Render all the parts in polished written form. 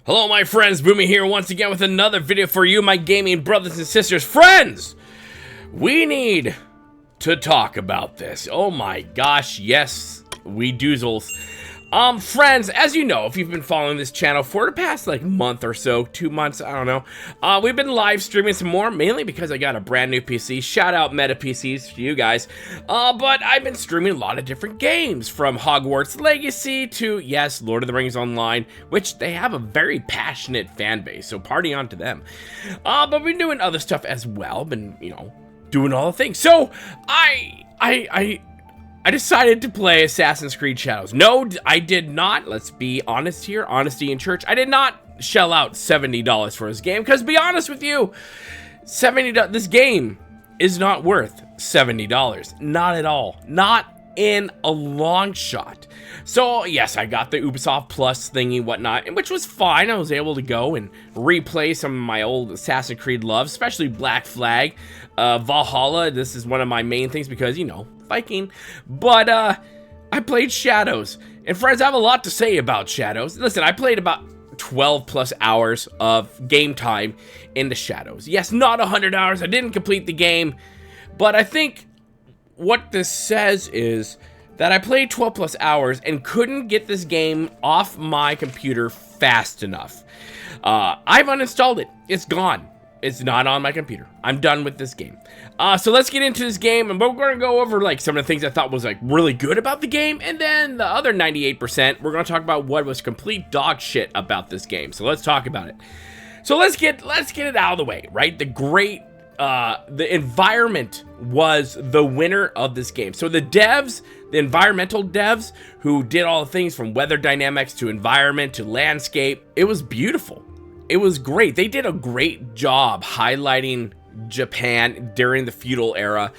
Hello my friends, Boomy here once again with another video for you, my gaming brothers and sisters. Friends, we need to talk about this. Oh my gosh, yes, we doozles. Friends, as you know, if you've been following this channel for the past like month or so, 2 months, I don't know, we've been live streaming some more, mainly because I got a brand new PC. Shout out Meta PCs to you guys. But I've been streaming a lot of different games, from Hogwarts Legacy to, yes, Lord of the Rings Online, which they have a very passionate fan base, so party on to them. But we've been doing other stuff as well, been, you know, doing all the things. So I decided to play Assassin's Creed Shadows. No, I did not. Let's be honest here. Honesty in church. I did not shell out $70 for this game, because, be honest with you, this game is not worth $70. Not at all. Not in a long shot. So, yes, I got the Ubisoft Plus thingy, whatnot, which was fine. I was able to go and replay some of my old Assassin's Creed loves, especially Black Flag, Valhalla. This is one of my main things because, you know, Viking. But I played Shadows, and friends, I have a lot to say about Shadows. Listen, I played about 12 plus hours of game time into Shadows. Yes, not 100 hours. I didn't complete the game, but I think what this says is that I played 12 plus hours and couldn't get this game off my computer fast enough. I've uninstalled it. It's gone. It's not on my computer. I'm done with this game. So let's get into this game, and we're going to go over like some of the things I thought was like really good about the game, and then the other 98%, we're going to talk about what was complete dog shit about this game. So let's talk about it. So let's get it out of the way, right? The environment was the winner of this game. So the devs, the environmental devs who did all the things from weather dynamics to environment to landscape, it was beautiful. It was great. They did a great job highlighting Japan during the feudal era.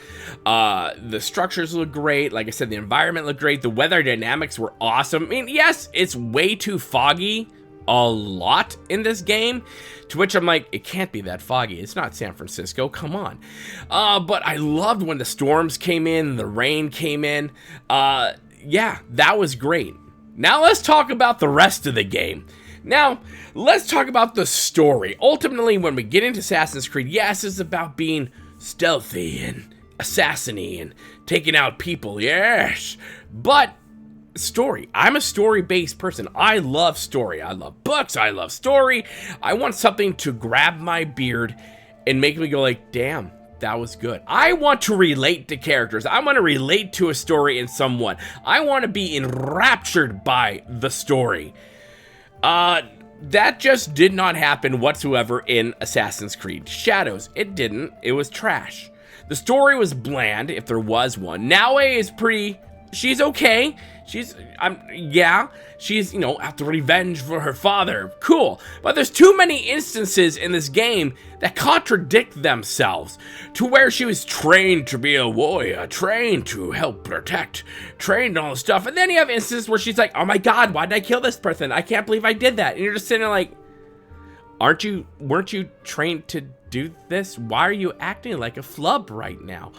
The structures look great. Like I said, the environment looked great. The weather dynamics were awesome. I mean, yes, it's way too foggy a lot in this game, to which I'm like, it can't be that foggy. It's not San Francisco. Come on. But I loved when the storms came in, the rain came in. Yeah, that was great. Now let's talk about the rest of the game. Now, let's talk about the story. Ultimately, when we get into Assassin's Creed, yes, it's about being stealthy and assassin-y and taking out people, yes. But story. I'm a story-based person. I love story. I love books. I love story. I want something to grab my beard and make me go like, damn, that was good. I want to relate to characters. I want to relate to a story in someone. I want to be enraptured by the story. That just did not happen whatsoever in Assassin's Creed Shadows. It didn't. It was trash. The story was bland, if there was one. Naue is she's okay. She's, you know, after revenge for her father. Cool. But there's too many instances in this game that contradict themselves, to where she was trained to be a warrior, trained to help protect, trained all this stuff. And then you have instances where she's like, oh my God, why did I kill this person? I can't believe I did that. And you're just sitting there like, weren't you trained to do this? Why are you acting like a flub right now?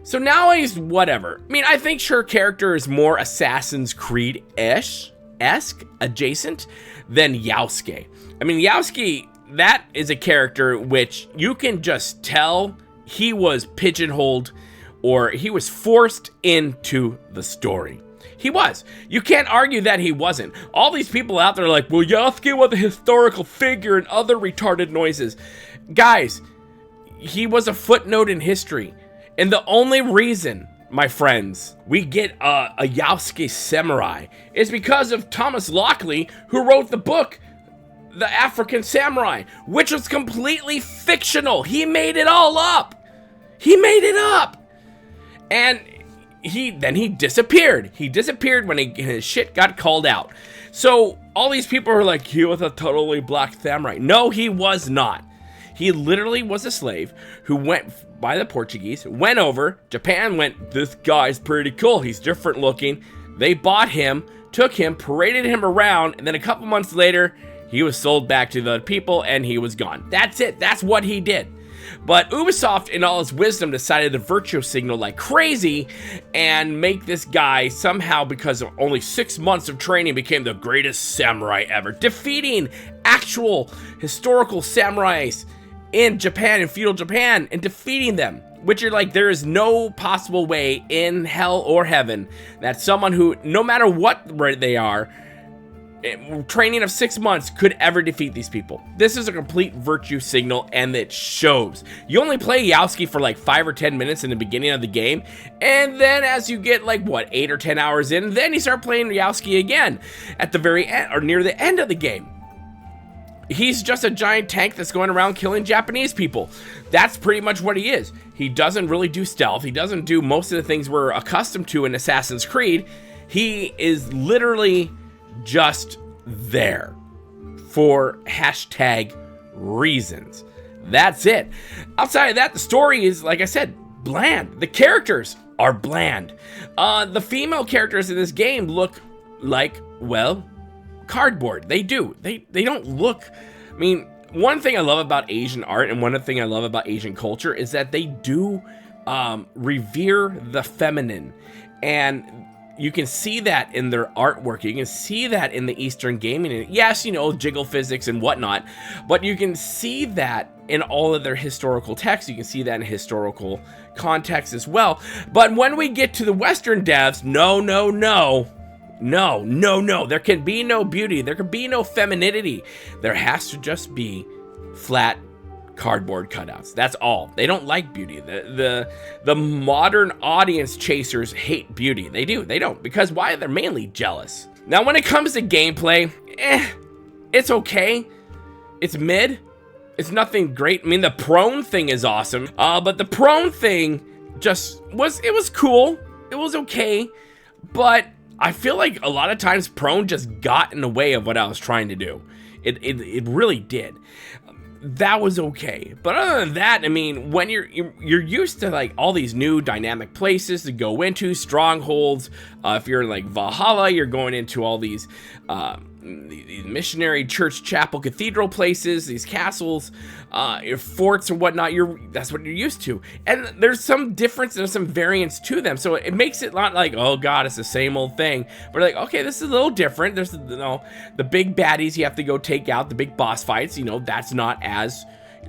So now he's whatever. I mean, I think her character is more Assassin's Creed-esque, adjacent, than Yasuke. I mean, Yasuke, that is a character which you can just tell he was pigeonholed, or he was forced into the story. He was. You can't argue that he wasn't. All these people out there are like, well, Yasuke was a historical figure and other retarded noises. Guys, he was a footnote in history. And the only reason, my friends, we get a Yasuke samurai is because of Thomas Lockley, who wrote the book, The African Samurai, which was completely fictional. He made it all up. He made it up. And then he disappeared. He disappeared when his shit got called out. So all these people are like, he was a totally black samurai. No, he was not. He literally was a slave who went by the Portuguese, went over, Japan went, this guy's pretty cool, he's different looking. They bought him, took him, paraded him around, and then a couple months later, he was sold back to the people and he was gone. That's it. That's what he did. But Ubisoft, in all its wisdom, decided to virtue signal like crazy and make this guy somehow, because of only 6 months of training, became the greatest samurai ever, defeating actual historical samurais in Japan, in feudal Japan, and defeating them. Which you're like, there is no possible way in hell or heaven that someone who, no matter what they are, training of 6 months, could ever defeat these people. This is a complete virtue signal, and it shows. You only play Yasuke for like 5 or 10 minutes in the beginning of the game, and then as you get like, what, 8 or 10 hours in, then you start playing Yasuke again at the very end, or near the end of the game. He's just a giant tank that's going around killing Japanese people. That's pretty much what he is. He doesn't really do stealth. He doesn't do most of the things we're accustomed to in Assassin's Creed. He is literally just there for hashtag reasons. That's it. Outside of that, the story is, like I said, bland. The characters are bland. The female characters in this game look like, well, cardboard. They do. They don't look, I mean, one thing I love about Asian art, and one thing I love about Asian culture, is that they do revere the feminine, and you can see that in their artwork. You can see that in the Eastern gaming. Yes, you know, jiggle physics and whatnot, but you can see that in all of their historical texts. You can see that in historical context as well. But when we get to the Western devs, no. There can be no beauty. There can be no femininity. There has to just be flat cardboard cutouts. That's all. They don't like beauty. The modern audience chasers hate beauty. They do. They don't. Because why? They're mainly jealous. Now, when it comes to gameplay, it's okay. It's mid. It's nothing great. I mean, the prone thing is awesome. But the prone thing just was cool. It was okay. But I feel like a lot of times prone just got in the way of what I was trying to do. It really did. That was okay. But other than that, I mean, when you're used to like all these new dynamic places to go into, strongholds. If you're in like Valhalla, you're going into all these missionary church, chapel, cathedral places, these castles, your forts or whatnot. That's what you're used to, and there's some difference and some variance to them, so it makes it not like, oh god, it's the same old thing, but like, okay, this is a little different. There's, you know, the big baddies you have to go take out, the big boss fights, you know,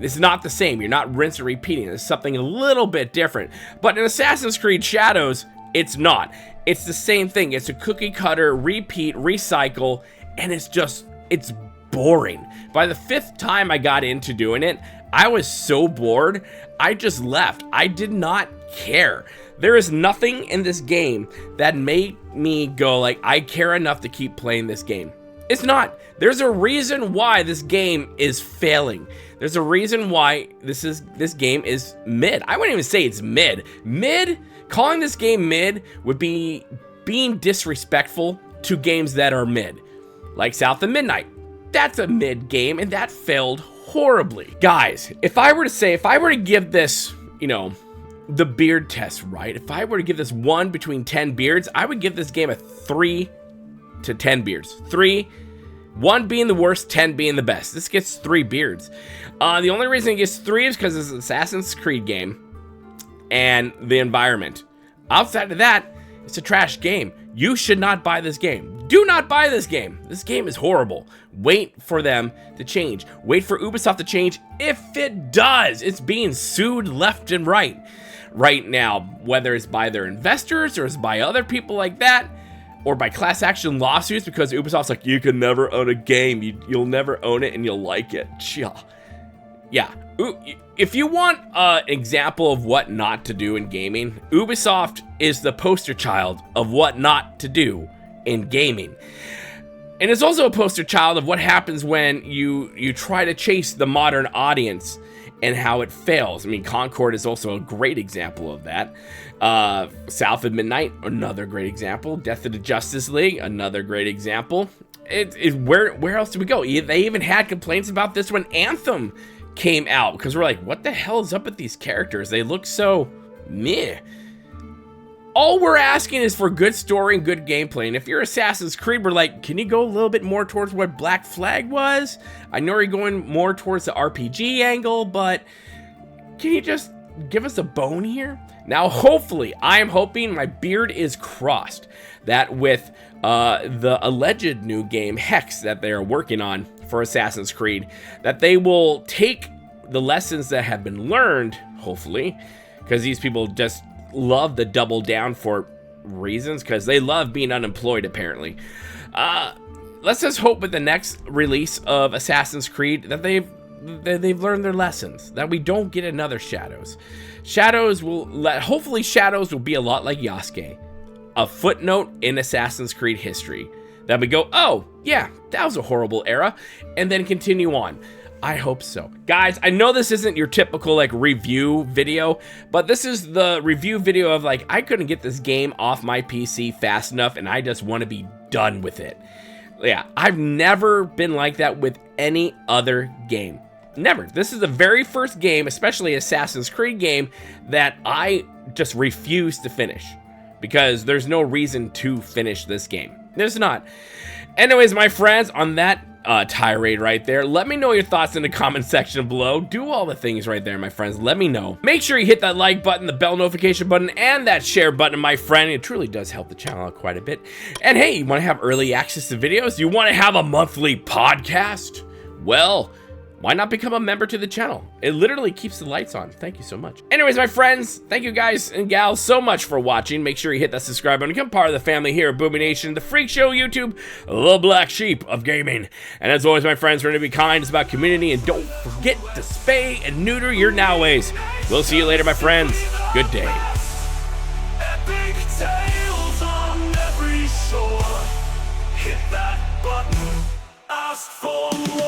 it's not the same. You're not rinse and repeating. There's something a little bit different. But in Assassin's Creed Shadows, it's not. It's the same thing. It's a cookie cutter, repeat, recycle, and it's boring. By the 5th time I got into doing it, I was so bored, I just left. I did not care. There is nothing in this game that made me go like, I care enough to keep playing this game. It's not. There's a reason why this game is failing. There's a reason why this game is mid. I wouldn't even say it's mid. Calling this game mid would be being disrespectful to games that are mid. Like South of Midnight. That's a mid game, and that failed horribly. Guys, if I were to give this, you know, the beard test, right? If I were to give this 1 between 10 beards, I would give this game a 3 to 10 beards. 1 being the worst, 10 being the best. This gets 3 beards. The only reason it gets 3 is because it's an Assassin's Creed game and the environment. Outside of that, it's a trash game. You should not buy this game. Do not buy this game. This game is horrible. Wait for them to change. Wait for Ubisoft to change. If it does, it's being sued left and right now, whether it's by their investors or it's by other people like that, or by class action lawsuits, because Ubisoft's like, you can never own a game. You'll never own it and you'll like it. Yeah. If you want an example of what not to do in gaming, Ubisoft is the poster child of what not to do in gaming. And it's also a poster child of what happens when you try to chase the modern audience and how it fails. I mean, Concord is also a great example of that. South of Midnight, another great example. Death of the Justice League, another great example. Where else do we go? They even had complaints about this when Anthem came out, because we're like, what the hell is up with these characters? They look so meh. All we're asking is for good story and good gameplay. And if you're Assassin's Creed, we're like, can you go a little bit more towards what Black Flag was? I know you're going more towards the RPG angle, but Can you just give us a bone here? Now, hopefully, I am hoping, my beard is crossed, that with the alleged new game, Hex, that they're working on for Assassin's Creed, that they will take the lessons that have been learned, hopefully, because these people just love the double down for reasons, because they love being unemployed, apparently. Let's just hope with the next release of Assassin's Creed that they've learned their lessons, that we don't get another Shadows. Hopefully Shadows will be a lot like Yasuke, a footnote in Assassin's Creed history, that we go, oh yeah, that was a horrible era, and then continue on. I hope so. Guys, I know this isn't your typical like review video, but this is the review video of like, I couldn't get this game off my PC fast enough and I just want to be done with it. Yeah, I've never been like that with any other game. Never. This is the very first game, especially Assassin's Creed game, that I just refuse to finish, because there's no reason to finish this game. There's not. Anyways, my friends, on that tirade right there, let me know your thoughts in the comment section below. Do all the things right there, my friends. Let me know. Make sure you hit that like button, the bell notification button, and that share button, my friend. It truly does help the channel out quite a bit. And hey, you want to have early access to videos? You want to have a monthly podcast? Well, why not become a member to the channel? It literally keeps the lights on. Thank you so much. Anyways, my friends, thank you guys and gals so much for watching. Make sure you hit that subscribe button, become part of the family here at Boomy Nation, the freak show YouTube, the black sheep of gaming. And as always, my friends, remember to be kind, it's about community, and don't forget to spay and neuter your nowways. We'll see you later, my friends. Good day. Epic tales on every shore. Hit that button, ask for more.